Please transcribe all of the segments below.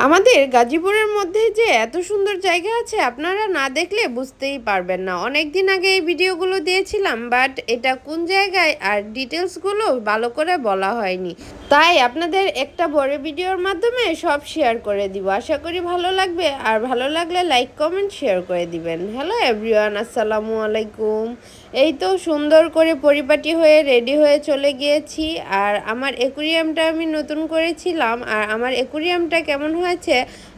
আমাদের গাজীপুরের মধ্যে যে এত সুন্দর জায়গা আছে আপনারা না দেখলে বুঝতেই পারবেন না। অনেক দিন আগে এই ভিডিওগুলো দিয়েছিলাম, বাট এটা কোন জায়গায় আর ডিটেলসগুলো ভালো করে বলা হয়নি, তাই আপনাদের একটা বড় ভিডিওর মাধ্যমে সব শেয়ার করে দিব। আশা করি ভালো লাগবে, আর ভালো লাগলে লাইক কমেন্ট শেয়ার করে দিবেন। হ্যালো এভরিওয়ান, আসসালামু আলাইকুম। এই তো সুন্দর করে পরিপাটি হয়ে রেডি হয়ে চলে গিয়েছি। আর আমার অ্যাকুরিয়ামটা আমি নতুন করেছিলাম, আর আমার অ্যাকুরিয়ামটা কেমন হয়েছে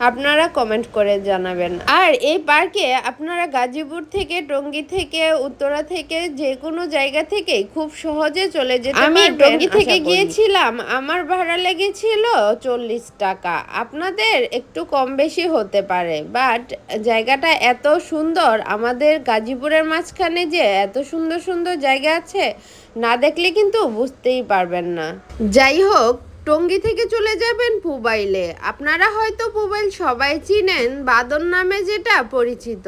আপনারা কমেন্ট করে জানাবেন। আর এই পার্কে আপনারা গাজীপুর থেকে, টঙ্গী থেকে, উত্তরা থেকে, যে কোনো জায়গা থেকেই খুব সহজে চলে যেতে পারবেন। আমি টঙ্গী থেকে গিয়েছিলাম, আমার ভাড়া লেগেছিল 40 টাকা। আপনাদের একটু কম বেশি হতে পারে, বাট জায়গাটা এত সুন্দর। আমাদের গাজীপুরের মাঝখানে যে এত সুন্দর সুন্দর জায়গা আছে, না দেখলে কিন্তু বুঝতেই পারবেন না। যাই হোক, টঙ্গী থেকে চলে যাবেন পুবাইলে। আপনারা হয়তো পুবাইল সবাই চিনেন, বাদন নামে যেটা পরিচিত।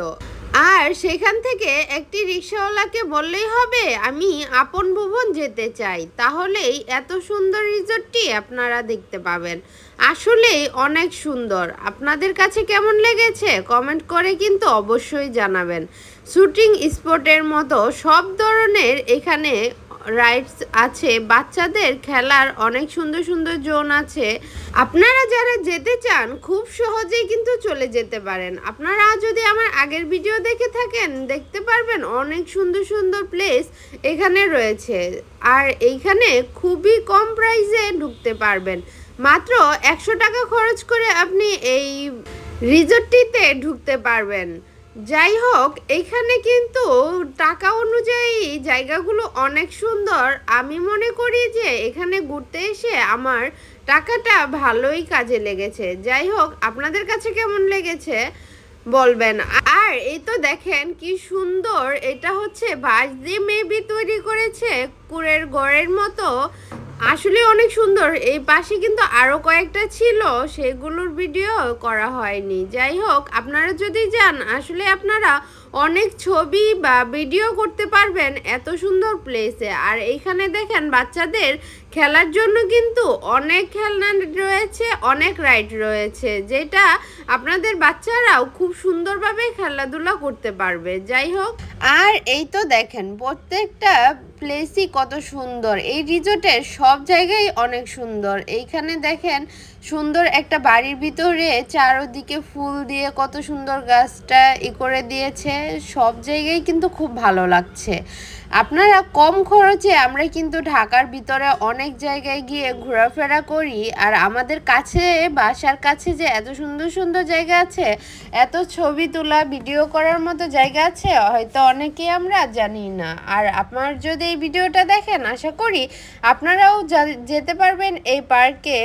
আর সেখান থেকে একটি রিক্সাওয়ালাকে বললেই হবে আমি আপন ভুবন যেতে চাই, তাহলেই এত সুন্দর রিসোর্টটি আপনারা দেখতে পাবেন। আসলেই অনেক সুন্দর। আপনাদের কাছে কেমন লেগেছে কমেন্ট করে কিন্তু অবশ্যই জানাবেন। শুটিং স্পটের মতো সব ধরনের এখানে রাইডস আছে, বাচ্চাদের খেলার অনেক সুন্দর সুন্দর জোন আছে। আপনারা যারা যেতে চান খুব সহজেই কিন্তু চলে যেতে পারেন। আপনারা যদি আমার আগের ভিডিও দেখে থাকেন দেখতে পারবেন অনেক সুন্দর সুন্দর প্লেস এখানে রয়েছে। আর এইখানে খুবই কম প্রাইসে ঢুকতে পারবেন। মাত্র 100 টাকা খরচ করে আপনি এই রিসোর্টটিতে ঢুকতে পারবেন। যাই হোক, এখানে কিন্তু টাকা অনুযায়ী জায়গাগুলো অনেক সুন্দর। আমি মনে করি যে এখানে ঘুরতে এসে আমার টাকাটা ভালোই কাজে লেগেছে। যাই হোক, আপনাদের কাছে কেমন লেগেছে বলবেন। আর এই তো দেখেন কি সুন্দর, এটা হচ্ছে বাঁশ দিয়ে মেবি তৈরি করেছে, কুড়ের ঘরের মতো। আসলে অনেক সুন্দর। এই পাশে কিন্তু আরো কয়েকটা ছিল, সেগুলোর ভিডিও করা হয়নি। যাই হোক, আপনারা যদি যান আসলে আপনারা অনেক ছবি বা ভিডিও করতে পারবেন এত সুন্দর প্লেসে। আর এইখানে দেখেন বাচ্চাদের খেলার জন্য কিন্তু অনেক খেলনা রয়েছে, অনেক রাইড রয়েছে, যেটা আপনাদের বাচ্চারাও খুব সুন্দরভাবে খেলাধুলা করতে পারবে। যাই হোক, আর এই তো দেখেন প্রত্যেকটা প্লেসই কত সুন্দর। এই রিসোর্টের সব জায়গায় অনেক সুন্দর। এইখানে দেখেন সুন্দর একটা বাড়ির ভিতরে চারদিকে ফুল দিয়ে কত সুন্দর গাছটা করে দিয়েছে। সব জায়গায় কিন্তু খুব ভালো লাগছে। আপনারা কম খরচে, আমরা কিন্তু ঢাকার ভিতরে অনেক জায়গায় গিয়ে ঘোরাফেরা করি, আর আমাদের কাছে বাসার কাছে যে এত সুন্দর সুন্দর জায়গা আছে, এত ছবি তোলা ভিডিও করার মতো জায়গা আছে, হয়তো অনেকেই আমরা জানি না। আর আপনার যদি এই ভিডিওটা দেখেন আশা করি আপনারাও যেতে পারবেন এই পার্কে।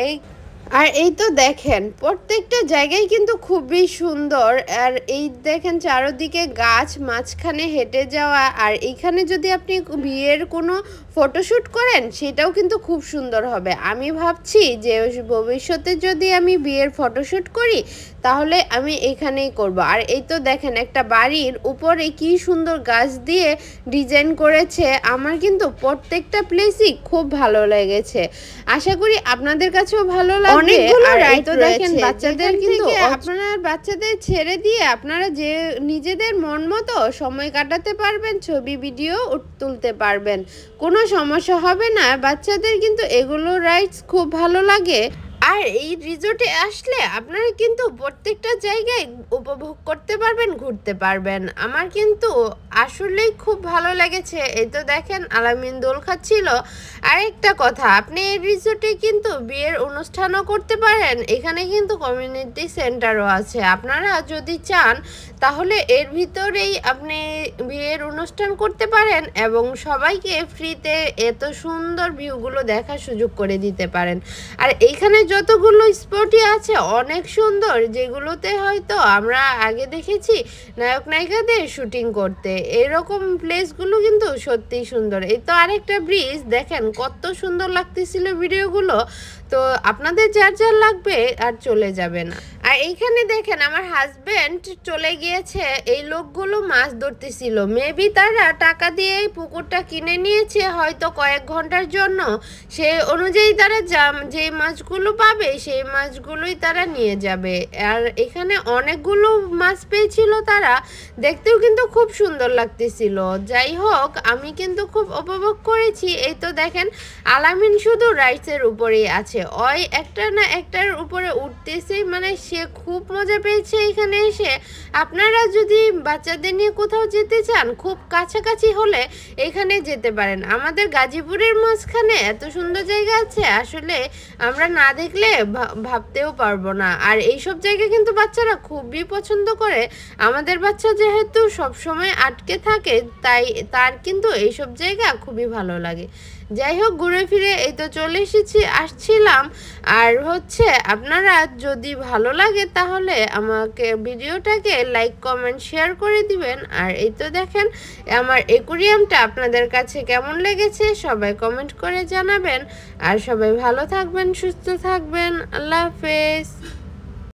আর এই তো দেখেন প্রত্যেকটা জায়গায় কিন্তু খুবই সুন্দর। আর এই দেখেন চারদিকে গাছ, মাঝখানে হেঁটে যাওয়া। আর এইখানে যদি আপনি বিয়ের কোনো ফটোশ্যুট করেন সেটাও কিন্তু খুব সুন্দর হবে। আমি ভাবছি যে ভবিষ্যতে যদি আমি বিয়ের ফটোশ্যুট করি তাহলে আমি এখানেই করব। আর এই তো দেখেন একটা বাড়ির উপরে কি সুন্দর গাছ দিয়ে ডিজাইন করেছে। আমার কিন্তু প্রত্যেকটা প্লেসই খুব ভালো লেগেছে। আশা করি আপনাদের কাছেও ভালো লাগবে। অনেকগুলো রাইড দেখেন বাচ্চাদের, কিন্তু আপনারা বাচ্চাদের ছেড়ে দিয়ে আপনারা যে নিজেদের মন মতো সময় কাটাতে পারবেন, ছবি ভিডিও তুলতে পারবেন, কোনো সমস্যা হবে না। বাচ্চাদের কিন্তু এগুলো রাইডস খুব ভালো লাগে। আর এই রিসোর্টে আসলে আপনারা কিন্তু প্রত্যেকটা জায়গায় উপভোগ করতে পারবেন, ঘুরতে পারবেন। আমার কিন্তু আসলেই খুব ভালো লেগেছে। এই তো দেখেন আলামিন দোল খাচ্ছিল। আরেকটা কথা, আপনি এই রিসোর্টে কিন্তু বিয়ের অনুষ্ঠানও করতে পারেন। এখানে কিন্তু কমিউনিটি সেন্টারও আছে। আপনারা যদি চান তাহলে এর ভিতরেই আপনি বিয়ের অনুষ্ঠান করতে পারেন এবং সবাইকে ফ্রিতে এত সুন্দর ভিউগুলো দেখার সুযোগ করে দিতে পারেন। আর এইখানে যতগুলো স্পটই আছে অনেক সুন্দর, যেগুলোতে হয়তো আমরা আগে দেখেছি নায়ক নায়িকাদের শুটিং করতে। এরকম প্লেসগুলো কিন্তু সত্যিই সুন্দর। এই তো আরেকটা ব্রিজ দেখেন কত সুন্দর লাগতেছিল ভিডিওগুলো। তো আপনাদের যার যার লাগবে আর চলে যাবে না। আর এইখানে দেখেন আমার হাজবেন্ড চলে গিয়েছে, এই লোকগুলো মাছ ধরতেছিল, মেবি তারা টাকা দিয়ে পুকুরটা কিনে নিয়েছে হয়তো কয়েক ঘন্টার জন্য, সেই অনুযায়ী তারা যে মাছগুলো পাবে সেই মাছগুলোই তারা নিয়ে যাবে। আর এখানে অনেকগুলো মাছ পেয়েছিল তারা, দেখতেও কিন্তু খুব সুন্দর লাগতেছিল। যাই হোক, আমি কিন্তু খুব উপভোগ করেছি। এই তো দেখেন আলামিন শুধু রাইডসের উপরেই আছে, ওই একটা না একটার উপরে উঠতেছে, মানে সে খুব মজা পেয়েছে এখানে এসে। আপনারা যদি বাচ্চাদের নিয়ে কোথাও যেতে চান, খুব কাছাকাছি হলে এখানে যেতে পারেন। আমাদের গাজীপুরের মাঝখানে এত সুন্দর জায়গা আছে, আসলে আমরা না দেখলে ভাবতেও পারবো না। আর এইসব জায়গা কিন্তু বাচ্চারা খুবই পছন্দ করে। আমাদের বাচ্চা যেহেতু সবসময় আটকে থাকে, তাই তার কিন্তু এইসব জায়গা খুবই ভালো লাগে। যাই হোক, ঘুরে ফিরে এই তো চলে আসছিলাম। আর হচ্ছে আপনারা যদি ভালো লাগে তাহলে আমাকে ভিডিওটাকে লাইক কমেন্ট শেয়ার করে দিবেন। আর এই তো দেখেন আমার অ্যাকুয়ারিয়ামটা আপনাদের কাছে কেমন লেগেছে সবাই কমেন্ট করে জানাবেন। আর সবাই ভালো থাকবেন, সুস্থ থাকবেন। আল্লাহ হাফেজ।